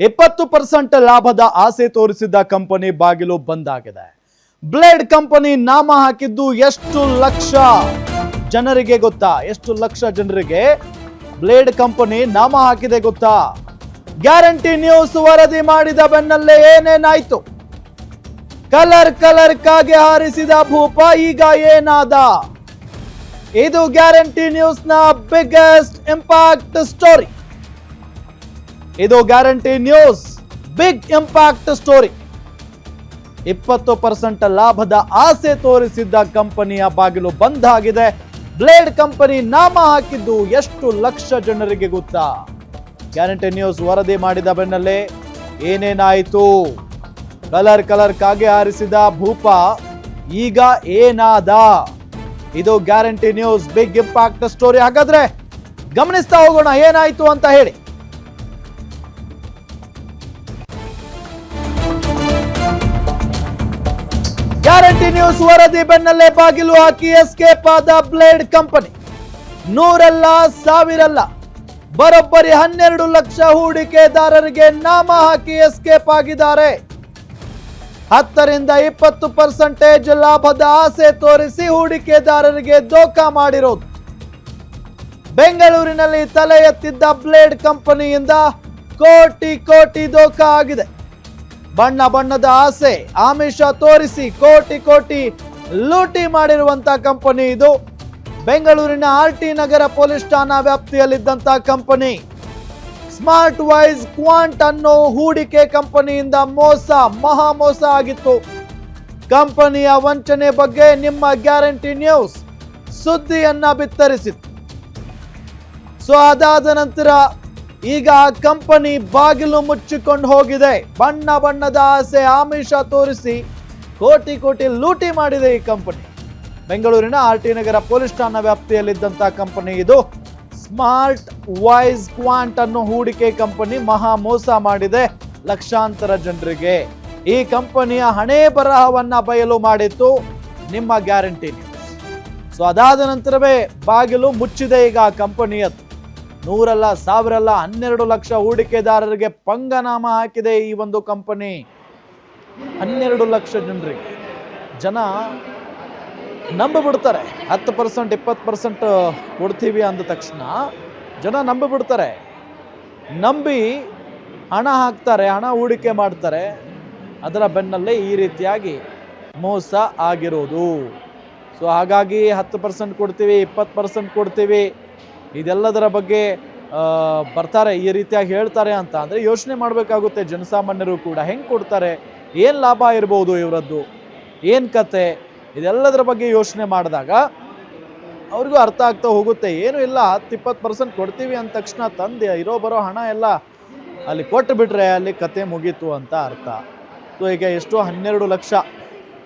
20% ಲಾಭದ ಆಸೆ ತೋರಿಸಿದ್ದ ಕಂಪನಿ ಬಾಗಿಲು ಬಂದ್ ಆಗಿದೆ. ಬ್ಲೇಡ್ ಕಂಪನಿ ನಾಮ ಹಾಕಿದ್ದು ಎಷ್ಟು ಲಕ್ಷ ಜನರಿಗೆ ಗೊತ್ತಾ? ಎಷ್ಟು ಲಕ್ಷ ಜನರಿಗೆ ಬ್ಲೇಡ್ ಕಂಪನಿ ನಾಮ ಹಾಕಿದೆ ಗೊತ್ತಾ? ಗ್ಯಾರಂಟಿ ನ್ಯೂಸ್ ವರದಿ ಮಾಡಿದ ಬೆನ್ನಲ್ಲೇ ಏನೇನಾಯ್ತು? ಕಲರ್ ಕಾಗೆ ಹಾರಿಸಿದ ಭೂಪ ಈಗ ಏನಾದ? ಇದು ಗ್ಯಾರಂಟಿ ನ್ಯೂಸ್ ನ ಬಿಗ್ಗೆಸ್ಟ್ ಇಂಪ್ಯಾಕ್ಟ್ ಸ್ಟೋರಿ. ಇದು Guarantee News big impact story. 20% ಲಾಭದ ಆಸೆ ತೋರಿಸಿದ್ದ ಕಂಪನಿಯ ಬಾಗಿಲು ಬಂದ್ ಆಗಿದೆ. ಬ್ಲೇಡ್ ಕಂಪನಿ ನಾಮ ಹಾಕಿದ್ದು ಎಷ್ಟು ಲಕ್ಷ ಜನರಿಗೆ ಗೊತ್ತಾ? ಗ್ಯಾರಂಟಿ ನ್ಯೂಸ್ ವರದಿ ಮಾಡಿದ ಬೆನ್ನಲ್ಲೇ ಏನೇನಾಯಿತು? ಕಲರ್ ಕಾಗೆ ಹಾರಿಸಿದ ಭೂಪ ಈಗ ಏನಾದ? ಇದು Guarantee News big impact story. ಹಾಗಾದ್ರೆ ಗಮನಿಸ್ತಾ ಹೋಗೋಣ ಏನಾಯ್ತು ಅಂತ ಹೇಳಿ. ಗ್ಯಾರಂಟಿ ನ್ಯೂಸ್ ವರದಿ ಬೆನ್ನಲ್ಲೇ ಬಾಗಿಲು ಹಾಕಿ ಎಸ್ಕೇಪ್ ಆದ ಬ್ಲೇಡ್ ಕಂಪನಿ. ನೂರಲ್ಲ ಸಾವಿರಲ್ಲ, ಬರೋಬ್ಬರಿ 12 ಲಕ್ಷ ಹೂಡಿಕೆದಾರರಿಗೆ ನಾಮ ಹಾಕಿ ಎಸ್ಕೇಪ್ ಆಗಿದ್ದಾರೆ. 10ರಿಂದ 20% ಲಾಭದ ಆಸೆ ತೋರಿಸಿ ಹೂಡಿಕೆದಾರರಿಗೆ ಧೋಖಾ ಮಾಡಿರೋದು. ಬೆಂಗಳೂರಿನಲ್ಲಿ ತಲೆ ಎತ್ತಿದ್ದ ಬ್ಲೇಡ್ ಕಂಪನಿಯಿಂದ ಕೋಟಿ ಧೋಖಾ ಆಗಿದೆ. ಬಣ್ಣದ ಆಸೆ ಆಮಿಷ ತೋರಿಸಿ ಕೋಟಿ ಲೂಟಿ ಮಾಡಿರುವಂತ ಕಂಪನಿ ಇದು. ಬೆಂಗಳೂರಿನ RT ನಗರ ಪೊಲೀಸ್ ಠಾಣಾ ವ್ಯಾಪ್ತಿಯಲ್ಲಿದ್ದಂತ ಕಂಪನಿ ಸ್ಮಾರ್ಟ್ ವೈಸ್ ಕ್ವಾಂಟ್ ಅನ್ನೋ ಹೂಡಿಕೆ ಕಂಪನಿಯಿಂದ ಮಹಾ ಮೋಸ ಆಗಿತ್ತು. ಕಂಪನಿಯ ವಂಚನೆ ಬಗ್ಗೆ ನಿಮ್ಮ ಗ್ಯಾರಂಟಿ ನ್ಯೂಸ್ ಸುದ್ದಿಯನ್ನ ಬಿತ್ತರಿಸಿತ್ತು. ಸೊ ಅದಾದ ನಂತರ ಈಗ ಕಂಪನಿ ಬಾಗಿಲು ಮುಚ್ಚಿಕೊಂಡು ಹೋಗಿದೆ. ಬಣ್ಣದ ಆಸೆ ಆಮಿಷ ತೋರಿಸಿ ಕೋಟಿ ಲೂಟಿ ಮಾಡಿದೆ ಈ ಕಂಪನಿ. ಬೆಂಗಳೂರಿನ RT ನಗರ ಪೊಲೀಸ್ ಠಾಣಾ ವ್ಯಾಪ್ತಿಯಲ್ಲಿದ್ದಂತ ಕಂಪನಿ ಇದು. ಸ್ಮಾರ್ಟ್ ವೈಸ್ ಕ್ವಾಂಟ್ ಅನ್ನೋ ಹೂಡಿಕೆ ಕಂಪನಿ ಮಹಾ ಮೋಸ ಮಾಡಿದೆ ಲಕ್ಷಾಂತರ ಜನರಿಗೆ. ಈ ಕಂಪನಿಯ ಹಣೆ ಬರಹವನ್ನ ಬಯಲು ಮಾಡಿತ್ತು ನಿಮ್ಮ ಗ್ಯಾರಂಟಿ ನ್ಯೂಸ್. ಸೊ ಅದಾದ ನಂತರವೇ ಬಾಗಿಲು ಮುಚ್ಚಿದೆ ಈಗ ಕಂಪನಿಯದ್ದು. ನೂರಲ್ಲ ಸಾವಿರಲ್ಲ 12 ಲಕ್ಷ ಹೂಡಿಕೆದಾರರಿಗೆ ಪಂಗನಾಮ ಹಾಕಿದೆ ಈ ಒಂದು ಕಂಪನಿ. 12 ಲಕ್ಷ ಜನರಿಗೆ ಜನ ನಂಬಿಬಿಡ್ತಾರೆ. 10% 20% ಕೊಡ್ತೀವಿ ಅಂದ ತಕ್ಷಣ ಜನ ನಂಬಿಬಿಡ್ತಾರೆ. ನಂಬಿ ಹಣ ಹಾಕ್ತಾರೆ, ಹಣ ಹೂಡಿಕೆ ಮಾಡ್ತಾರೆ. ಅದರ ಬೆನ್ನಲ್ಲೇ ಈ ರೀತಿಯಾಗಿ ಮೋಸ ಆಗಿರೋದು. ಸೊ ಹಾಗಾಗಿ 10% ಕೊಡ್ತೀವಿ, 20% ಕೊಡ್ತೀವಿ, ಇದೆಲ್ಲದರ ಬಗ್ಗೆ ಬರ್ತಾರೆ, ಈ ರೀತಿಯಾಗಿ ಹೇಳ್ತಾರೆ ಅಂತ ಅಂದರೆ ಯೋಚನೆ ಮಾಡಬೇಕಾಗುತ್ತೆ ಜನಸಾಮಾನ್ಯರು ಕೂಡ. ಹೆಂಗೆ ಕೊಡ್ತಾರೆ, ಏನು ಲಾಭ ಇರ್ಬೋದು ಇವರದ್ದು, ಏನು ಕತೆ, ಇದೆಲ್ಲದರ ಬಗ್ಗೆ ಯೋಚನೆ ಮಾಡಿದಾಗ ಅವ್ರಿಗೂ ಅರ್ಥ ಆಗ್ತಾ ಹೋಗುತ್ತೆ. ಏನೂ ಇಲ್ಲ, 10-20% ಕೊಡ್ತೀವಿ ಅಂದ ತಕ್ಷಣ ತಂದು ಬರೋ ಹಣ ಎಲ್ಲ ಅಲ್ಲಿ ಕೊಟ್ಟು ಬಿಟ್ರೆ ಅಲ್ಲಿ ಕತೆ ಮುಗೀತು ಅಂತ ಅರ್ಥ. ಸೊ ಈಗ ಎಷ್ಟೋ 12 ಲಕ್ಷ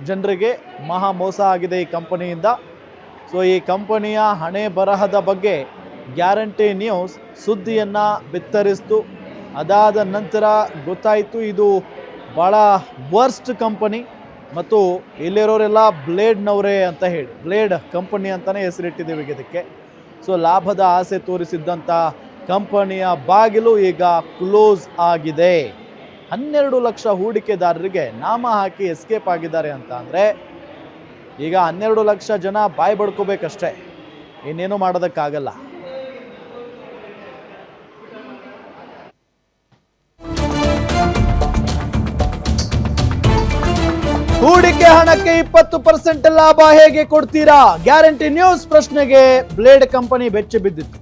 ಜನರಿಗೆ ಮಹಾ ಮೋಸ ಆಗಿದೆ ಈ ಕಂಪನಿಯಿಂದ. ಸೊ ಈ ಕಂಪನಿಯ ಹಣೆ ಬರಹದ ಬಗ್ಗೆ ಗ್ಯಾರಂಟಿ ನ್ಯೂಸ್ ಸುದ್ದಿಯನ್ನು ಬಿತ್ತರಿಸ್ತು. ಅದಾದ ನಂತರ ಗೊತ್ತಾಯಿತು ಇದು ಭಾಳ ವರ್ಸ್ಟ್ ಕಂಪನಿ ಮತ್ತು ಇಲ್ಲಿರೋರೆಲ್ಲ ಬ್ಲೇಡ್ನವರೇ ಅಂತ ಹೇಳಿ ಬ್ಲೇಡ್ ಕಂಪನಿ ಅಂತಲೇ ಹೆಸರಿಟ್ಟಿದ್ದೀವಿ ಇದಕ್ಕೆ. ಸೊ ಲಾಭದ ಆಸೆ ತೋರಿಸಿದ್ದಂಥ ಕಂಪನಿಯ ಬಾಗಿಲು ಈಗ ಕ್ಲೋಸ್ ಆಗಿದೆ. 12 ಲಕ್ಷ ಹೂಡಿಕೆದಾರರಿಗೆ ನಾಮ ಹಾಕಿ ಎಸ್ಕೇಪ್ ಆಗಿದ್ದಾರೆ ಅಂತ ಅಂದರೆ ಈಗ 12 ಲಕ್ಷ ಜನ ಬಾಯಿ ಬಡ್ಕೋಬೇಕಷ್ಟೇ, ಇನ್ನೇನು ಮಾಡೋದಕ್ಕಾಗಲ್ಲ. ಹೂಡಿಕೆ ಹಣಕ್ಕೆ 20% ಲಾಭ ಹೇಗೆ ಕೊಡ್ತೀರಾ? ಗ್ಯಾರಂಟಿ ನ್ಯೂಸ್ ಪ್ರಶ್ನೆಗೆ ಬ್ಲೇಡ್ ಕಂಪನಿ ಬೆಚ್ಚಿ ಬಿದ್ದಿತ್ತು.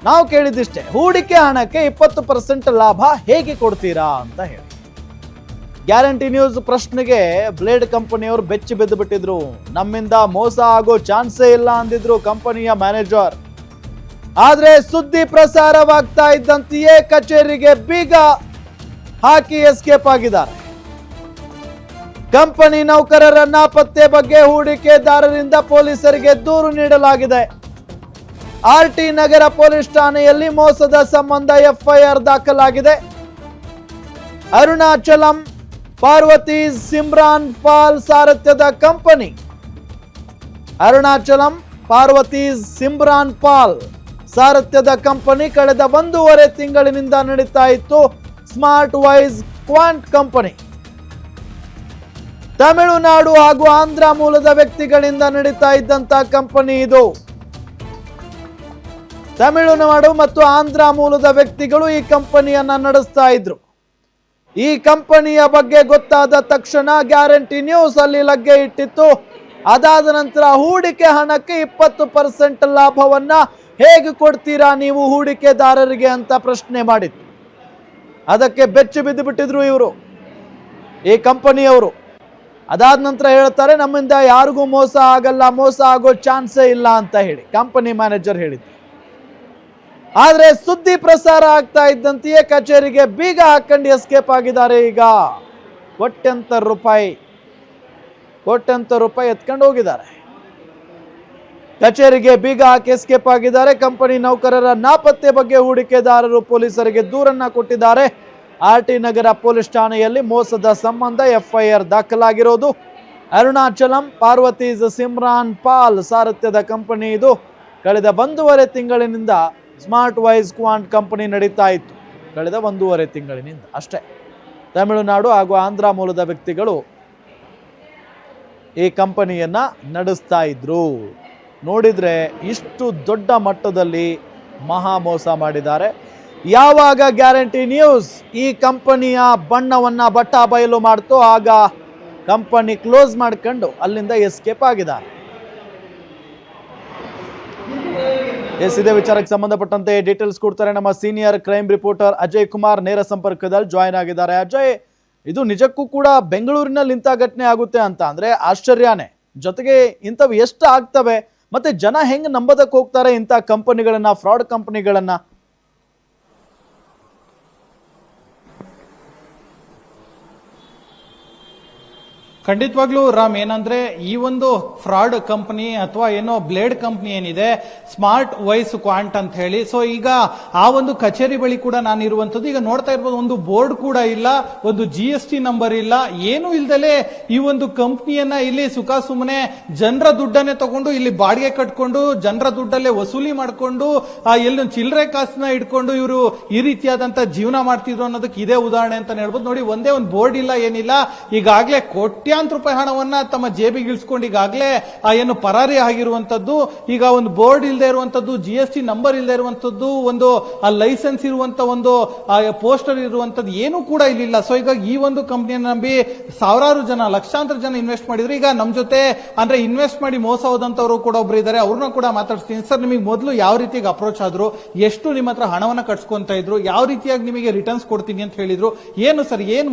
ನಾವು ಕೇಳಿದಿಷ್ಟೇ, ಹೂಡಿಕೆ ಹಣಕ್ಕೆ 20% ಲಾಭ ಹೇಗೆ ಕೊಡ್ತೀರಾ ಅಂತ ಹೇಳಿ. ಗ್ಯಾರಂಟಿ ನ್ಯೂಸ್ ಪ್ರಶ್ನೆಗೆ ಬ್ಲೇಡ್ ಕಂಪನಿಯವರು ಬೆಚ್ಚಿ ಬಿದ್ದು ಬಿಟ್ಟಿದ್ರು. ನಮ್ಮಿಂದ ಮೋಸ ಆಗೋ ಚಾನ್ಸೇ ಇಲ್ಲ ಅಂದಿದ್ರು ಕಂಪನಿಯ ಮ್ಯಾನೇಜರ್. ಆದ್ರೆ ಸುದ್ದಿ ಪ್ರಸಾರವಾಗ್ತಾ ಇದ್ದಂತೆಯೇ ಕಚೇರಿಗೆ ಬೀಗ ಹಾಕಿ ಎಸ್ಕೇಪ್ ಆಗಿದ್ದಾರೆ. ಕಂಪನಿ ನೌಕರರ ನಾಪತ್ತೆ ಬಗ್ಗೆ ಹೂಡಿಕೆದಾರರಿಂದ ಪೊಲೀಸರಿಗೆ ದೂರು ನೀಡಲಾಗಿದೆ. RT ನಗರ ಪೊಲೀಸ್ ಠಾಣೆಯಲ್ಲಿ ಮೋಸದ ಸಂಬಂಧ FIR ದಾಖಲಾಗಿದೆ. ಅರುಣಾಚಲಂ ಪಾರ್ವತಿ ಸಿಮ್ರಾನ್ ಪಾಲ್ ಸಾರಥ್ಯದ ಕಂಪನಿ ಅರುಣಾಚಲಂ ಪಾರ್ವತಿ ಸಿಮ್ರಾನ್ ಪಾಲ್ ಸಾರಥ್ಯದ ಕಂಪನಿ ಕಳೆದ 1.5 ತಿಂಗಳಿನಿಂದ ನಡೀತಾ ಇತ್ತು ಸ್ಮಾರ್ಟ್ ವೈಸ್ ಕ್ವಾಂಟ್ ಕಂಪನಿ. ತಮಿಳುನಾಡು ಹಾಗೂ ಆಂಧ್ರ ಮೂಲದ ವ್ಯಕ್ತಿಗಳಿಂದ ನಡೀತಾ ಇದ್ದಂತ ಕಂಪನಿ ಇದು. ತಮಿಳುನಾಡು ಮತ್ತು ಆಂಧ್ರ ಮೂಲದ ವ್ಯಕ್ತಿಗಳು ಈ ಕಂಪನಿಯನ್ನ ನಡೆಸ್ತಾ ಇದ್ರು. ಈ ಕಂಪನಿಯ ಬಗ್ಗೆ ಗೊತ್ತಾದ ತಕ್ಷಣ ಗ್ಯಾರಂಟಿ ನ್ಯೂಸ್ ಅಲ್ಲಿ ಲಗ್ಗೆ ಇಟ್ಟಿತ್ತು. ಅದಾದ ನಂತರ ಹೂಡಿಕೆ ಹಣಕ್ಕೆ 20% ಲಾಭವನ್ನ ಹೇಗೆ ಕೊಡ್ತೀರಾ ನೀವು ಹೂಡಿಕೆದಾರರಿಗೆ ಅಂತ ಪ್ರಶ್ನೆ ಮಾಡಿತ್ತು. ಅದಕ್ಕೆ ಬೆಚ್ಚಿ ಬಿದ್ದು ಬಿಟ್ಟಿದ್ರು ಇವರು, ಈ ಕಂಪನಿಯವರು. ಅದಾದ ನಂತರ ಹೇಳ್ತಾರೆ, ನಮ್ಮಿಂದ ಯಾರಿಗೂ ಮೋಸ ಆಗಲ್ಲ, ಮೋಸ ಆಗೋ ಚಾನ್ಸೇ ಇಲ್ಲ ಅಂತ ಹೇಳಿ ಕಂಪನಿ ಮ್ಯಾನೇಜರ್ ಹೇಳಿದ್ರು. ಆದ್ರೆ ಸುದ್ದಿ ಪ್ರಸಾರ ಆಗ್ತಾ ಇದ್ದಂತೆಯೇ ಕಚೇರಿಗೆ ಬೀಗ ಹಾಕೊಂಡು ಎಸ್ಕೇಪ್ ಆಗಿದ್ದಾರೆ. ಈಗ ಕೋಟ್ಯಂತರ ರೂಪಾಯಿ ಎತ್ಕೊಂಡು ಹೋಗಿದ್ದಾರೆ. ಕಚೇರಿಗೆ ಬೀಗ ಹಾಕಿ ಎಸ್ಕೇಪ್ ಆಗಿದ್ದಾರೆ. ಕಂಪನಿ ನೌಕರರ ನಾಪತ್ತೆ ಬಗ್ಗೆ ಹೂಡಿಕೆದಾರರು ಪೊಲೀಸರಿಗೆ ದೂರನ್ನ ಕೊಟ್ಟಿದ್ದಾರೆ. ಆರ್ಟಿ ನಗರ ಪೊಲೀಸ್ ಠಾಣೆಯಲ್ಲಿ ಮೋಸದ ಸಂಬಂಧ FIR ದಾಖಲಾಗಿರೋದು. ಅರುಣಾಚಲಂ ಪಾರ್ವತೀಸ್ ಸಿಮ್ರಾನ್ ಪಾಲ್ ಸಾರಥ್ಯದ ಕಂಪನಿ ಇದು. ಕಳೆದ 1.5 ತಿಂಗಳಿನಿಂದ ಸ್ಮಾರ್ಟ್ ವೈಸ್ ಕ್ವಾಂಟ್ ಕಂಪನಿ ನಡೀತಾ ಇತ್ತು. ಕಳೆದ 1.5 ತಿಂಗಳಿನಿಂದ ಅಷ್ಟೇ. ತಮಿಳುನಾಡು ಹಾಗೂ ಆಂಧ್ರ ಮೂಲದ ವ್ಯಕ್ತಿಗಳು ಈ ಕಂಪನಿಯನ್ನ ನಡೆಸ್ತಾ ಇದ್ರು. ನೋಡಿದ್ರೆ ಇಷ್ಟು ದೊಡ್ಡ ಮಟ್ಟದಲ್ಲಿ ಮಹಾ ಮೋಸ ಮಾಡಿದ್ದಾರೆ. ಯಾವಾಗ ಗ್ಯಾರಂಟಿ ನ್ಯೂಸ್ ಈ ಕಂಪನಿಯ ಬಣ್ಣವನ್ನ ಬಟ್ಟ ಬಯಲು ಮಾಡ್ತೋ ಆಗ ಕಂಪನಿ ಕ್ಲೋಸ್ ಮಾಡ್ಕೊಂಡು ಅಲ್ಲಿಂದ ಎಸ್ಕೇಪ್ ಆಗಿದ್ದಾರೆ. ಇದೇ ವಿಚಾರಕ್ಕೆ ಸಂಬಂಧಪಟ್ಟಂತೆ ಡೀಟೇಲ್ಸ್ ಕೊಡ್ತಾರೆ ನಮ್ಮ senior crime reporter Ajay Kumar. ನೇರ ಸಂಪರ್ಕದಲ್ಲಿ ಜಾಯ್ನ್ ಆಗಿದ್ದಾರೆ. ಅಜಯ್, ಇದು ನಿಜಕ್ಕೂ ಕೂಡ ಬೆಂಗಳೂರಿನಲ್ಲಿ ಇಂಥ ಘಟನೆ ಆಗುತ್ತೆ ಅಂತ ಅಂದ್ರೆ ಆಶ್ಚರ್ಯನೇ. ಜೊತೆಗೆ ಇಂಥವು ಎಷ್ಟು ಆಗ್ತವೆ, ಮತ್ತೆ ಜನ ಹೆಂಗ್ ನಂಬೋದಕ್ಕೆ ಹೋಗ್ತಾರೆ ಇಂಥ ಕಂಪನಿಗಳನ್ನ, ಫ್ರಾಡ್ ಕಂಪನಿಗಳನ್ನ? ಖಂಡಿತವಾಗ್ಲೂ ರಾಮ್, ಏನಂದ್ರೆ ಈ ಒಂದು ಫ್ರಾಡ್ ಕಂಪನಿ ಅಥವಾ ಏನೋ ಬ್ಲೇಡ್ ಕಂಪನಿ ಏನಿದೆ ಸ್ಮಾರ್ಟ್ ವೈಸ್ ಕ್ವಾಂಟ್ ಅಂತ ಹೇಳಿ, ಸೊ ಈಗ ಆ ಒಂದು ಕಚೇರಿ ಬಳಿ ಕೂಡ ನಾನು ಇರುವಂತದ್ದು. ಈಗ ನೋಡ್ತಾ ಇರ್ಬೋದು, ಒಂದು ಬೋರ್ಡ್ ಕೂಡ ಇಲ್ಲ, ಒಂದು GST ನಂಬರ್ ಇಲ್ಲ, ಏನು ಇಲ್ದಲೆ ಈ ಒಂದು ಕಂಪನಿಯನ್ನ ಇಲ್ಲಿ ಸುಖ ಸುಮ್ಮನೆ ಜನರ ದುಡ್ಡನ್ನೇ ತಗೊಂಡು ಇಲ್ಲಿ ಬಾಡಿಗೆ ಕಟ್ಕೊಂಡು ಜನರ ದುಡ್ಡಲ್ಲೇ ವಸೂಲಿ ಮಾಡ್ಕೊಂಡು ಎಲ್ಲಿ ಚಿಲ್ಲರೆ ಕಾಸನ್ನ ಇಟ್ಕೊಂಡು ಇವರು ಈ ರೀತಿಯಾದಂತ ಜೀವನ ಮಾಡ್ತಿದ್ರು ಅನ್ನೋದಕ್ಕೆ ಇದೇ ಉದಾಹರಣೆ ಅಂತ ಹೇಳ್ಬೋದು. ನೋಡಿ, ಒಂದೇ ಒಂದು ಬೋರ್ಡ್ ಇಲ್ಲ, ಏನಿಲ್ಲ, ಈಗಾಗಲೇ ಕೋಟ್ಯಾಂತರ ರೂಪಾಯಿ ಹಣವನ್ನ ತಮ್ಮ ಜೇಬಿಗೆ ಇಳಿಸ್ಕೊಂಡು ಈಗಾಗಲೇ ಏನು ಪರಾರಿ ಆಗಿರುವಂತದ್ದು. ಈಗ ಒಂದು ಬೋರ್ಡ್ ಇಲ್ಲದೆ ಇರುವಂತದ್ದು, GST ನಂಬರ್ ಇಲ್ಲದೆ ಇರುವಂತದ್ದು, ಒಂದು ಲೈಸೆನ್ಸ್ ಇರುವಂತ ಒಂದು ಪೋಸ್ಟರ್ ಇರುವಂತದ್ದು ಏನು ಕೂಡ ಇಲ್ಲಿಲ್ಲ. ಸೊ ಈಗ ಈ ಒಂದು ಕಂಪನಿಯನ್ನು ನಂಬಿ ಸಾವಿರಾರು ಜನ, ಲಕ್ಷಾಂತರ ಜನ ಇನ್ವೆಸ್ಟ್ ಮಾಡಿದ್ರು. ಈಗ ನಮ್ ಜೊತೆ ಅಂದ್ರೆ ಇನ್ವೆಸ್ಟ್ ಮಾಡಿ ಮೋಸ ಹೋದಂತವರು ಕೂಡ ಒಬ್ರು ಇದ್ದಾರೆ, ಅವ್ರನ್ನ ಕೂಡ ಮಾತಾಡ್ತೀನಿ. ಸರ್, ನಿಮಗೆ ಮೊದಲು ಯಾವ ರೀತಿಯಾಗಿ ಅಪ್ರೋಚ್ ಆದ್ರು, ಎಷ್ಟು ನಿಮ್ಮ ಹತ್ರ ಹಣವನ್ನ ಕಟ್ಸ್ಕೊಂತ ಇದ್ರು, ಯಾವ ರೀತಿಯಾಗಿ ನಿಮಗೆ ರಿಟರ್ನ್ಸ್ ಕೊಡ್ತೀನಿ ಅಂತ ಹೇಳಿದ್ರು, ಏನು ಸರ್,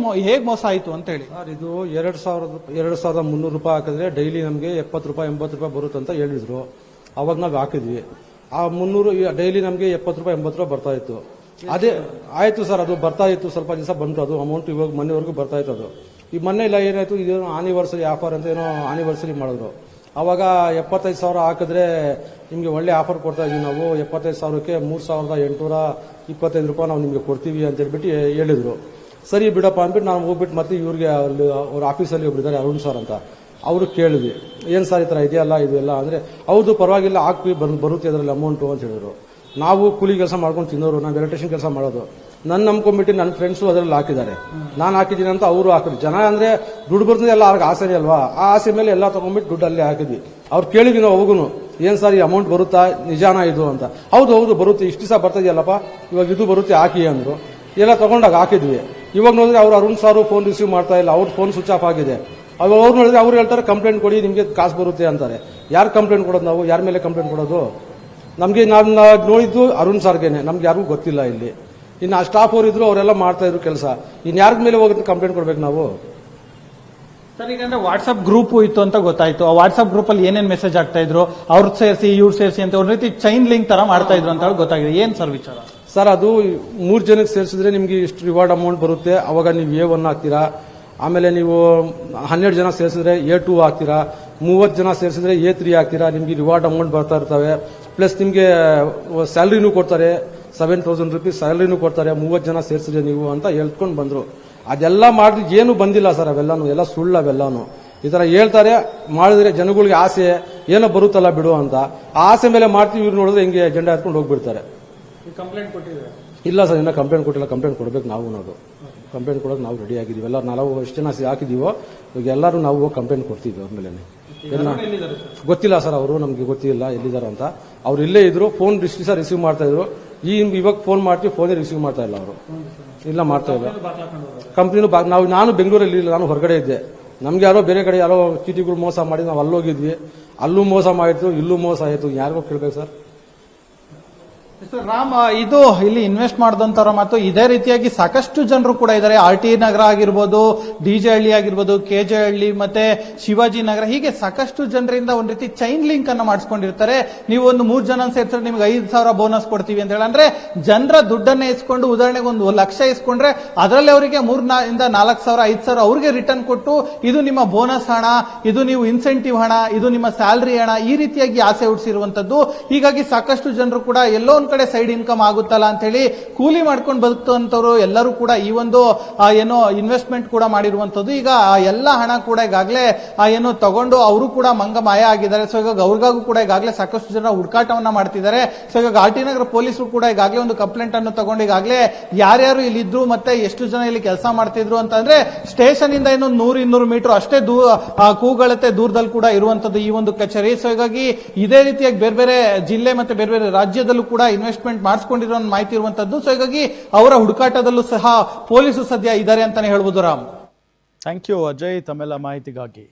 ಹೇಗ್ ಮೋಸ ಆಯ್ತು ಅಂತ ಹೇಳಿ? ಸರ್, ಇದು 2,300 ರೂಪಾಯಿ ಹಾಕಿದ್ರೆ ಡೈಲಿ ನಮಗೆ 70 ರೂಪಾಯಿ 80 ರೂಪಾಯಿ ಬರುತ್ತೆ ಅಂತ ಹೇಳಿದ್ರು. ಅವಾಗ ನಾವು ಹಾಕಿದ್ವಿ. ಆ 300 ಡೈಲಿ ನಮಗೆ 70 ರೂಪಾಯಿ 80 ರೂಪಾಯಿ ಬರ್ತಾ ಇತ್ತು. ಅದೇ ಆಯ್ತು ಸರ್, ಅದು ಬರ್ತಾ ಇತ್ತು, ಸ್ವಲ್ಪ ದಿವಸ ಬಂತು ಅದು ಅಮೌಂಟ್. ಇವಾಗ ಮೊನ್ನೆವರೆಗೂ ಬರ್ತಾ ಇತ್ತು ಅದು. ಈ ಮೊನ್ನೆ ಇಲ್ಲ, ಏನಾಯ್ತು, ಇದೇನೋ ಆನಿವರ್ಸರಿ ಆಫರ್ ಅಂತ ಏನೋ ಆನಿವರ್ಸರಿ ಮಾಡಿದ್ರು. ಅವಾಗ 75,000 ಹಾಕಿದ್ರೆ ನಿಮ್ಗೆ ಒಳ್ಳೆ ಆಫರ್ ಕೊಡ್ತಾ ಇದೀವಿ ನಾವು, 75,000ಕ್ಕೆ 3,825 ರೂಪಾಯಿ ನಾವು ನಿಮ್ಗೆ ಕೊಡ್ತೀವಿ ಅಂತ ಹೇಳ್ಬಿಟ್ಟು ಹೇಳಿದ್ರು. ಸರಿ ಬಿಡಪ್ಪ ಅಂದ್ಬಿಟ್ಟು ನಾವು ಹೋಗ್ಬಿಟ್ಟು ಮತ್ತೆ ಇವ್ರಿಗೆ ಅವ್ರ ಆಫೀಸಲ್ಲಿ ಒಬ್ರು ಇದ್ದಾರೆ, ಅರುಣ್ ಸರ್ ಅಂತ, ಅವರು ಕೇಳಿದ್ವಿ, ಏನ್ ಸರ್ ಈ ತರ ಇದೆಯಲ್ಲ ಇದೆಲ್ಲ ಅಂದ್ರೆ, ಹೌದು ಪರವಾಗಿಲ್ಲ ಹಾಕಿ ಬರುತ್ತೆ ಅದರಲ್ಲಿ ಅಮೌಂಟು ಅಂತ ಹೇಳಿದ್ರು. ನಾವು ಕೂಲಿ ಕೆಲಸ ಮಾಡ್ಕೊಂಡು ತಿನ್ನೋರು, ನಾವು ಎಲೆಕ್ಟ್ರಿಷಿಯನ್ ಕೆಲಸ ಮಾಡೋದು. ನನ್ನ ನಂಬ್ಕೊಂಡ್ಬಿಟ್ಟು ನನ್ನ ಫ್ರೆಂಡ್ಸು ಅದರಲ್ಲಿ ಹಾಕಿದ್ದಾರೆ, ನಾನು ಹಾಕಿದ್ದೀನಿ ಅಂತ ಅವರು ಹಾಕಿದ್ರು. ಜನ ಅಂದ್ರೆ ದುಡ್ಡು ಬರ್ತದೆ ಎಲ್ಲ ಅವ್ರಿಗೆ ಆಸೆನೇ ಅಲ್ವಾ, ಆ ಆಸೆ ಮೇಲೆ ಎಲ್ಲ ತಗೊಂಡ್ಬಿಟ್ಟು ದುಡ್ಡು ಅಲ್ಲೇ ಹಾಕಿದ್ವಿ. ಅವ್ರು ಕೇಳಿದ್ವಿ ನಾವು ಹೋಗುನು, ಏನ್ ಸರ್ ಈ ಅಮೌಂಟ್ ಬರುತ್ತಾ, ನಿಜಾನ ಇದು ಅಂತ. ಹೌದು ಬರುತ್ತೆ, ಇಷ್ಟು ದಿವಸ ಬರ್ತಾ ಇದೆಯಲ್ಲಪ್ಪ, ಇವಾಗ ಇದು ಬರುತ್ತೆ ಹಾಕಿ ಅಂದ್ರು. ಎಲ್ಲ ತಗೊಂಡಾಗ ಹಾಕಿದ್ವಿ. ಇವಾಗ ನೋಡಿದ್ರೆ ಅವ್ರು ಅರುಣ್ ಸಾರು ಫೋನ್ ರಿಸೀವ್ ಮಾಡ್ತಾ ಇಲ್ಲ, ಅವ್ರ ಫೋನ್ ಸ್ವಿಚ್ ಆಫ್ ಆಗಿದೆ. ಅವ್ರು ನೋಡಿದ್ರೆ ಅವ್ರು ಹೇಳ್ತಾರೆ ಕಂಪ್ಲೇಂಟ್ ಕೊಡಿ, ನಿಮ್ಗೆ ಕಾಸು ಬರುತ್ತೆ ಅಂತಾರೆ. ಯಾರು ಕಂಪ್ಲೇಂಟ್ ಕೊಡೋದು, ನಾವು ಯಾರ ಮೇಲೆ ಕಂಪ್ಲೇಂಟ್ ಕೊಡೋದು? ನಮ್ಗೆ ನಾನು ನೋಡಿದ್ದು ಅರುಣ್ ಸಾರ್ಗೆನೆ, ನಮ್ಗೆ ಯಾರಿಗೂ ಗೊತ್ತಿಲ್ಲ ಇಲ್ಲಿ. ಇನ್ನು ಆ ಸ್ಟಾಫ್ ಅವರು ಇದ್ರು, ಅವರೆಲ್ಲ ಮಾಡ್ತಾ ಇದ್ರು ಕೆಲಸ. ಇನ್ ಯಾರ ಮೇಲೆ ಹೋಗಿ ಕಂಪ್ಲೇಂಟ್ ಕೊಡ್ಬೇಕು ನಾವು? ಸರ್, ಈಗ ಅಂದ್ರೆ ವಾಟ್ಸ್ಆಪ್ ಗ್ರೂಪ್ ಇತ್ತು ಅಂತ ಗೊತ್ತಾಯ್ತು. ಆ ವಾಟ್ಸ್ಆಪ್ ಗ್ರೂಪ್ ಅಲ್ಲಿ ಏನೇನ್ ಮೆಸೇಜ್ ಆಗ್ತಾ ಇದ್ರು, ಅವ್ರು ಸೇರಿಸಿ ಇವ್ರು ಸೇರಿಸಿ ಅಂತ ಒಂದ್ ರೀತಿ ಚೈನ್ ಲಿಂಕ್ ತರ ಮಾಡ್ತಾ ಇದ್ರು ಅಂತ ಗೊತ್ತಾಗಿದೆ. ಏನ್ ಸರ್ ವಿಚಾರ? ಸರ್, ಅದು 3 ಜನಕ್ಕೆ ಸೇರಿಸಿದ್ರೆ ನಿಮ್ಗೆ ಇಷ್ಟು ರಿವಾರ್ಡ್ ಅಮೌಂಟ್ ಬರುತ್ತೆ. ಅವಾಗ ನೀವು A1 ಹಾಕ್ತೀರಾ. ಆಮೇಲೆ ನೀವು 12 ಜನ ಸೇರಿಸಿದ್ರೆ A2 ಹಾಕ್ತೀರಾ. 30 ಜನ ಸೇರಿಸಿದ್ರೆ A3 ಹಾಕ್ತೀರಾ. ನಿಮ್ಗೆ ರಿವಾರ್ಡ್ ಅಮೌಂಟ್ ಬರ್ತಾ ಇರ್ತವೆ. ಪ್ಲಸ್ ನಿಮ್ಗೆ ಸ್ಯಾಲರಿನೂ ಕೊಡ್ತಾರೆ, 7,000 ರೂಪೀಸ್ ಸ್ಯಾಲರಿನೂ ಕೊಡ್ತಾರೆ 30 ಜನ ಸೇರಿಸಿದ್ರೆ ನೀವು ಅಂತ ಹೇಳ್ಕೊಂಡು ಬಂದ್ರು. ಅದೆಲ್ಲ ಮಾಡಿ ಏನು ಬಂದಿಲ್ಲ ಸರ್, ಅವೆಲ್ಲಾನು ಎಲ್ಲ ಸುಳ್ಳು. ಅವೆಲ್ಲಾನು ಈ ತರ ಹೇಳ್ತಾರೆ, ಮಾಡಿದ್ರೆ ಜನಗಳಿಗೆ ಆಸೆ ಏನೋ ಬರುತ್ತಲ್ಲ ಬಿಡು ಅಂತ. ಆ ಆಸೆ ಮೇಲೆ ಮಾಡ್ತೀವಿ. ಇವ್ರು ನೋಡಿದ್ರೆ ಹಿಂಗೆ ಜೆಂಡಾ ಎತ್ಕೊಂಡು ಹೋಗ್ಬಿಡ್ತಾರೆ. ಕಂಪ್ಲೇಂಟ್ ಕೊಟ್ಟಿದ್ದಾರೆ ಇಲ್ಲ ಸರ್, ಇನ್ನೂ ಕಂಪ್ಲೇಂಟ್ ಕೊಟ್ಟಿಲ್ಲ. ಕಂಪ್ಲೇಂಟ್ ಕೊಡ್ಬೇಕು ನಾವು. ಕಂಪ್ಲೇಂಟ್ ಕೊಡೋಕೆ ನಾವು ರೆಡಿ ಆಗಿದ್ದೀವಿ. ಎಲ್ಲ ನಾವು ಎಷ್ಟು ಜನ ಹಾಕಿದೀವೋ ಇವಾಗ ಎಲ್ಲರೂ ನಾವು ಕಂಪ್ಲೇಂಟ್ ಕೊಡ್ತೀವಿ ಅವ್ರ ಮೇಲೆ. ಗೊತ್ತಿಲ್ಲ ಸರ್, ಅವರು ನಮ್ಗೆ ಗೊತ್ತಿಲ್ಲ ಎಲ್ಲಿದ್ದಾರೆ ಅಂತ. ಅವ್ರು ಇಲ್ಲೇ ಇದ್ರು, ಫೋನ್ ರಿಸೀವ್ ಮಾಡ್ತಾ ಇದ್ರು. ಇವಾಗ ಫೋನ್ ಮಾಡ್ತೀವಿ, ಫೋನೇ ರಿಸೀವ್ ಮಾಡ್ತಾ ಇಲ್ಲ ಅವರು. ಇಲ್ಲ ಮಾಡ್ತಾ ಇಲ್ಲ. ಕಂಪ್ನಿನೂ ನಾನು ಬೆಂಗಳೂರಲ್ಲಿ ಇಲ್ಲ, ನಾನು ಹೊರಗಡೆ ಇದ್ದೆ. ನಮ್ಗೆ ಯಾರೋ ಬೇರೆ ಕಡೆ ಯಾರೋ ಚೀಟಿಗಳು ಮೋಸ ಮಾಡಿ ನಾವು ಅಲ್ಲೋಗಿದ್ವಿ. ಅಲ್ಲೂ ಮೋಸ ಮಾಡಿದ್ರು, ಇಲ್ಲೂ ಮೋಸ ಆಯಿತು. ಯಾರಿಗೋ ಕೇಳ್ಬೇಕು ಸರ್. ಮಿಸ್ಟರ್ ರಾಮ್, ಇದು ಇಲ್ಲಿ ಇನ್ವೆಸ್ಟ್ ಮಾಡಿದಂತವ್ರ ಮತ್ತು ಇದೇ ರೀತಿಯಾಗಿ ಸಾಕಷ್ಟು ಜನರು ಕೂಡ ಇದ್ದಾರೆ. RT ನಗರ ಆಗಿರ್ಬೋದು, DJ ಹಳ್ಳಿ ಆಗಿರ್ಬೋದು, KJ ಹಳ್ಳಿ ಮತ್ತೆ ಶಿವಾಜಿ ನಗರ, ಹೀಗೆ ಸಾಕಷ್ಟು ಜನರಿಂದ ಒಂದ್ ರೀತಿ ಚೈನ್ ಲಿಂಕ್ ಅನ್ನ ಮಾಡಿಸ್ಕೊಂಡಿರ್ತಾರೆ. ನೀವು ಒಂದು 3 ಜನ ಸೇರ್ತಾರೆ, ನಿಮ್ಗೆ 5,000 ಬೋನಸ್ ಕೊಡ್ತೀವಿ ಅಂತ ಹೇಳಿ. ಅಂದ್ರೆ ಜನರ ದುಡ್ಡನ್ನ ಇಸ್ಕೊಂಡು, ಉದಾಹರಣೆಗೆ 1 ಲಕ್ಷ ಇಸ್ಕೊಂಡ್ರೆ ಅದರಲ್ಲಿ ಅವರಿಗೆ 3 ಇಂದ 4,000 5,000 ಅವ್ರಿಗೆ ರಿಟರ್ನ್ ಕೊಟ್ಟು, ಇದು ನಿಮ್ಮ ಬೋನಸ್ ಹಣ, ಇದು ನೀವು ಇನ್ಸೆಂಟಿವ್ ಹಣ, ಇದು ನಿಮ್ಮ ಸ್ಯಾಲರಿ ಹಣ, ಈ ರೀತಿಯಾಗಿ ಆಸೆ ಹುಟ್ಟಿಸಿರುವಂತದ್ದು. ಹೀಗಾಗಿ ಸಾಕಷ್ಟು ಜನರು ಕೂಡ ಎಲ್ಲೋ ಒಂದ್ ಕಡೆ ಸೈಡ್ ಇನ್ಕಮ್ ಆಗುತ್ತಲ್ಲ ಅಂತ ಹೇಳಿ ಕೂಲಿ ಮಾಡ್ಕೊಂಡು ಬದುಕುವಂತವ್ರು ಎಲ್ಲರೂ ಕೂಡ ಈ ಒಂದು ಏನೋ ಇನ್ವೆಸ್ಟ್ಮೆಂಟ್ ಕೂಡ ಮಾಡಿರುವಂತದ್ದು. ಈಗ ಎಲ್ಲ ಹಣ ಕೂಡ ಈಗಾಗಲೇ ಏನೋ ತಗೊಂಡು ಅವರು ಕೂಡ ಮಂಗಮಾಯ ಆಗಿದ್ದಾರೆ. ಸೊ ಈಗ ಅವ್ರಿಗಾಗೂ ಕೂಡ ಈಗಾಗಲೇ ಸಾಕಷ್ಟು ಜನ ಹುಡುಕಾಟವನ್ನ ಮಾಡ್ತಿದ್ದಾರೆ. ಸೊ ಈಗ RT ನಗರ ಪೊಲೀಸರು ಕೂಡ ಈಗಾಗಲೇ ಒಂದು ಕಂಪ್ಲೇಂಟ್ ಅನ್ನು ತಗೊಂಡು ಈಗಾಗಲೇ ಯಾರ್ಯಾರು ಇಲ್ಲಿದ್ರು ಮತ್ತೆ ಎಷ್ಟು ಜನ ಇಲ್ಲಿ ಕೆಲಸ ಮಾಡ್ತಿದ್ರು ಅಂತಂದ್ರೆ ಸ್ಟೇಷನ್ ಇಂದ ಇನ್ನೊಂದು 100-200 ಮೀಟರ್ ಅಷ್ಟೇ ಕೂಗಳತೆ ದೂರದಲ್ಲಿ ಕೂಡ ಇರುವಂತದ್ದು ಈ ಒಂದು ಕಚೇರಿ. ಸೊ ಹೀಗಾಗಿ ಇದೇ ರೀತಿಯಾಗಿ ಬೇರೆ ಬೇರೆ ಜಿಲ್ಲೆ ಮತ್ತೆ ಬೇರೆ ಬೇರೆ ರಾಜ್ಯದಲ್ಲೂ ಕೂಡ ಇನ್ವೆಸ್ಟ್ಮೆಂಟ್ ಮಾಡಿಸ್ಕೊಂಡಿರೋ ಮಾಹಿತಿ ಇರುವಂತದ್ದು. ಸೊ ಹೀಗಾಗಿ ಅವರ ಹುಡುಕಾಟದಲ್ಲೂ ಸಹ ಪೊಲೀಸರು ಸದ್ಯ ಇದ್ದಾರೆ ಅಂತಾನೆ ಹೇಳ್ಬೋದು. ರಾಮ್, ಥ್ಯಾಂಕ್ ಯು ಅಜಯ್ ತಮ್ಮೆಲ್ಲ ಮಾಹಿತಿಗಾಗಿ.